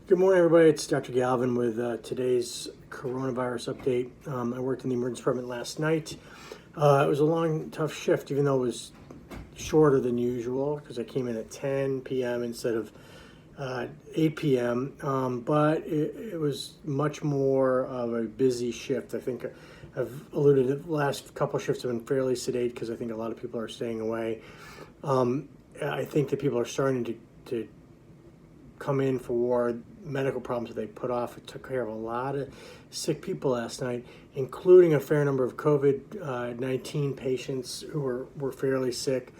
Good morning, everybody. It's Dr. Galvin with today's coronavirus update. I worked in the emergency department last night. It was a long, tough shift, even though it was shorter than usual because I came in at 10 p.m. instead of 8 p.m. But it was much more of a busy shift. I think I've alluded to the last couple of shifts have been fairly sedate because I think a lot of people are staying away. I think that people are starting to come in for medical problems that they put off. It took care of a lot of sick people last night, including a fair number of COVID-19 patients who were fairly sick.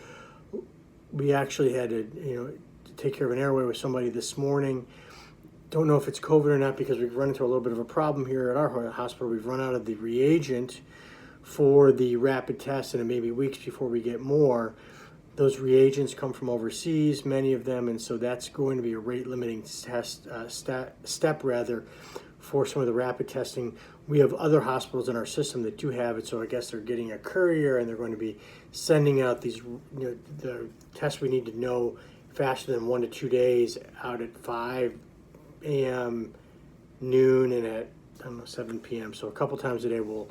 We actually had to take care of an airway with somebody this morning. Don't know if it's COVID or not because we've run into a little bit of a problem here at our hospital. We've run out of the reagent for the rapid test, and it may be weeks before we get more. Those reagents come from overseas, many of them, and so that's going to be a rate-limiting step for some of the rapid testing. We have other hospitals in our system that do have it, so I guess they're getting a courier, and they're going to be sending out these the tests we need to know faster than 1 to 2 days out at 5 a.m., noon, and at 7 p.m. So a couple times a day we'll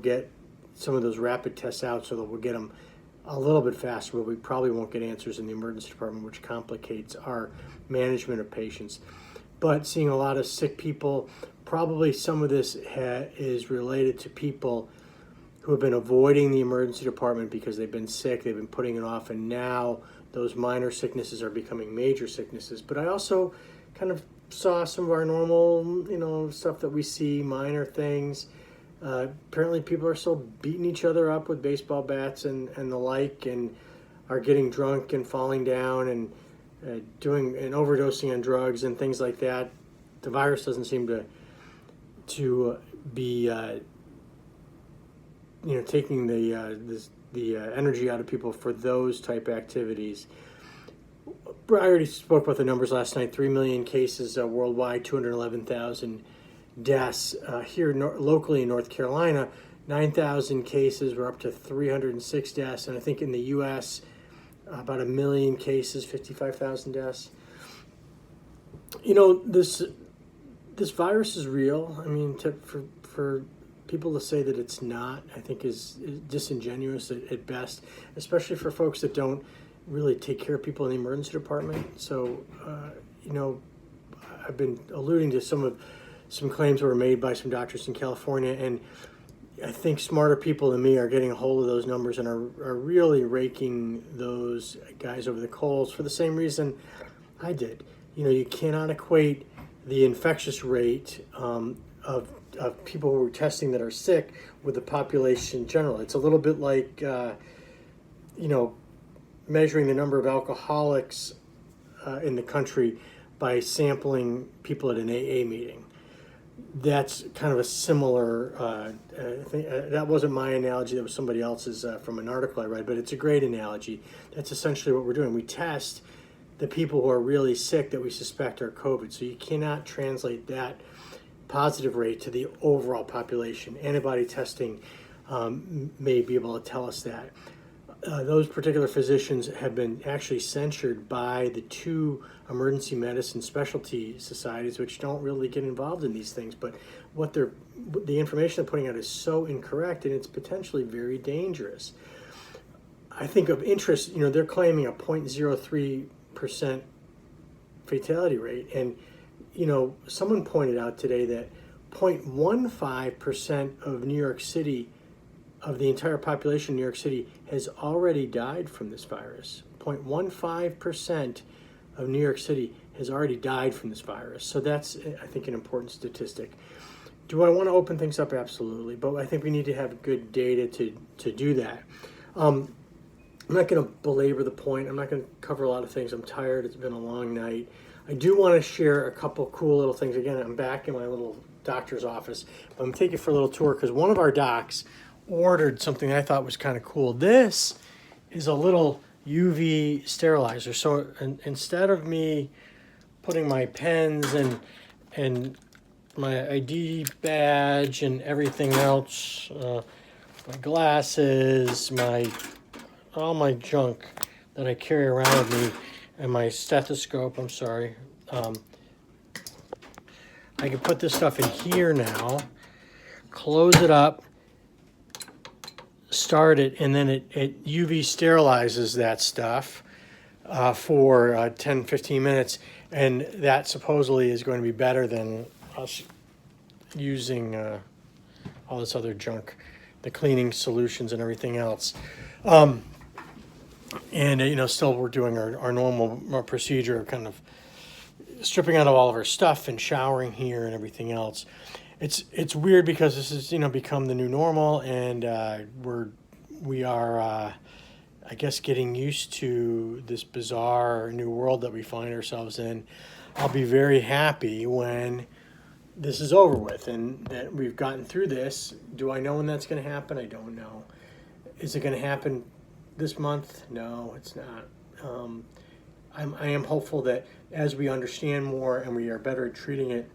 get some of those rapid tests out so that we'll get them a little bit faster, but we probably won't get answers in the emergency department, which complicates our management of patients. But seeing a lot of sick people, probably some of this is related to people who have been avoiding the emergency department because they've been sick, they've been putting it off, and now those minor sicknesses are becoming major sicknesses. But I also kind of saw some of our normal, stuff that we see, minor things. Apparently people are still beating each other up with baseball bats and the like, and are getting drunk and falling down and doing and overdosing on drugs and things like that. The virus doesn't seem to be taking the energy out of people for those type activities. I already spoke about the numbers last night. 3 million cases worldwide, 211,000 deaths. Here locally in North Carolina, 9,000 cases. We're up to 306 deaths, and I think in the U.S. About 1 million cases, 55,000 deaths. This virus is real. I mean, for people to say that it's not, I think is disingenuous at best, especially for folks that don't really take care of people in the emergency department. So, I've been alluding to some claims that were made by some doctors in California, and I think smarter people than me are getting a hold of those numbers and are really raking those guys over the coals for the same reason I did. You cannot equate the infectious rate of people who are testing that are sick with the population in general. It's a little bit like, measuring the number of alcoholics in the country by sampling people at an AA meeting. That's kind of a similar thing. That wasn't my analogy. That was somebody else's from an article I read, but it's a great analogy. That's essentially what we're doing. We test the people who are really sick that we suspect are COVID. So you cannot translate that positive rate to the overall population. Antibody testing may be able to tell us that. Those particular physicians have been actually censured by the 2 emergency medicine specialty societies, which don't really get involved in these things. But the information they're putting out is so incorrect, and it's potentially very dangerous. I think of interest, they're claiming a 0.03% fatality rate. And, someone pointed out today that 0.15% of New York City, of the entire population in New York City, has already died from this virus. 0.15% of New York City has already died from this virus. So that's, I think, an important statistic. Do I want to open things up? Absolutely. But I think we need to have good data to do that. I'm not going to belabor the point. I'm not going to cover a lot of things. I'm tired. It's been a long night. I do want to share a couple cool little things. Again, I'm back in my little doctor's office. I'm going to take you for a little tour because one of our docs ordered something I thought was kind of cool. This is a little UV sterilizer. So instead of me putting my pens and my ID badge and everything else, my glasses, all my junk that I carry around with me, and my stethoscope, I can put this stuff in here now, close it up, start it, and then it UV sterilizes that stuff for 10-15 minutes, and that supposedly is going to be better than us using all this other junk, the cleaning solutions and everything else. And you know, still we're doing our normal procedure of kind of stripping out of all of our stuff and showering here and everything else. It's weird because this has, you know, become the new normal, and we are I guess getting used to this bizarre new world that we find ourselves in. I'll be very happy when this is over with and that we've gotten through this. Do I know when that's going to happen? I don't know. Is it going to happen this month? No, it's not. I am hopeful that as we understand more and we are better at treating it,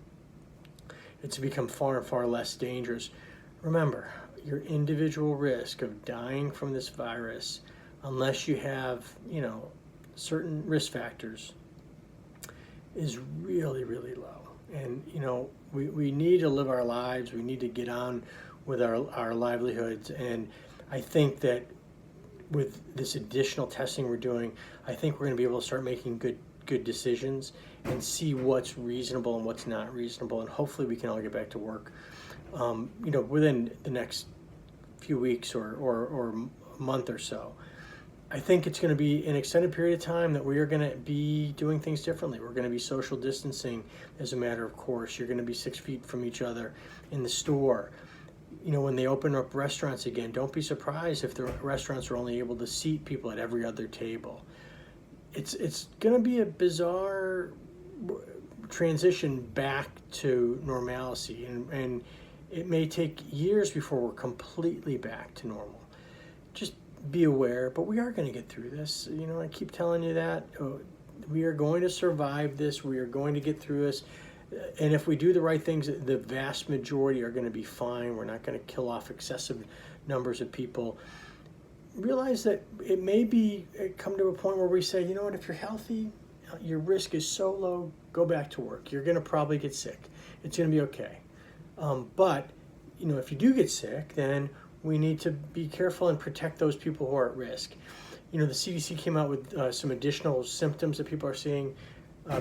it's become far and far less dangerous. Remember, your individual risk of dying from this virus, unless you have, you know, certain risk factors, is really, really low. And, you know, we need to live our lives. We need to get on with our livelihoods. And I think that with this additional testing we're doing, I think we're going to be able to start making good decisions and see what's reasonable and what's not reasonable. And hopefully we can all get back to work, you know, within the next few weeks or month or so. I think it's going to be an extended period of time that we are going to be doing things differently. We're going to be social distancing as a matter of course. You're going to be 6 feet from each other in the store. You know, when they open up restaurants again, don't be surprised if the restaurants are only able to seat people at every other table. It's going to be a bizarre transition back to normalcy, and it may take years before we're completely back to normal. Just be aware, but we are going to get through this. You know, I keep telling you that. We are going to survive this. We are going to get through this. And if we do the right things, the vast majority are going to be fine. We're not going to kill off excessive numbers of people. Realize that it may be come to a point where we say, you know what, if you're healthy, your risk is so low, go back to work. You're going to probably get sick. It's going to be okay. But, you know, if you do get sick, then we need to be careful and protect those people who are at risk. You know, the CDC came out with some additional symptoms that people are seeing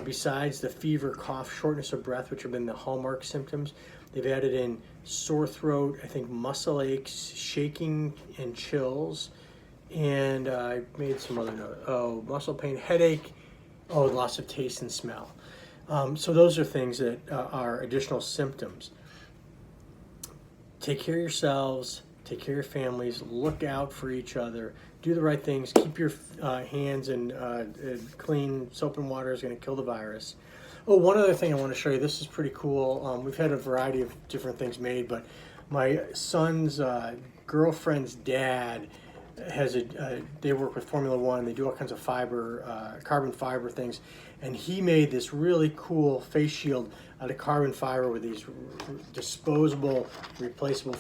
besides the fever, cough, shortness of breath, which have been the hallmark symptoms. They've added in sore throat, I think muscle aches, shaking and chills, and I made some other note. Oh, muscle pain, headache, loss of taste and smell. So those are things that are additional symptoms. Take care of yourselves. Take care of your families. Look out for each other. Do the right things. Keep your hands in clean. Soap and water is going to kill the virus. Oh, one other thing I want to show you. This is pretty cool. We've had a variety of different things made, but my son's girlfriend's dad has they work with Formula One. They do all kinds of fiber, carbon fiber things, and he made this really cool face shield out of carbon fiber with these disposable, replaceable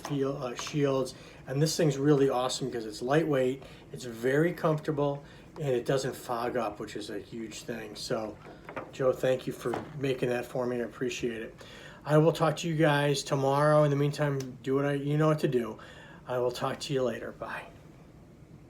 shields. And this thing's really awesome because it's lightweight, it's very comfortable, and it doesn't fog up, which is a huge thing. So, Joe, thank you for making that for me. I appreciate it. I will talk to you guys tomorrow. In the meantime, do what you know what to do. I will talk to you later. Bye.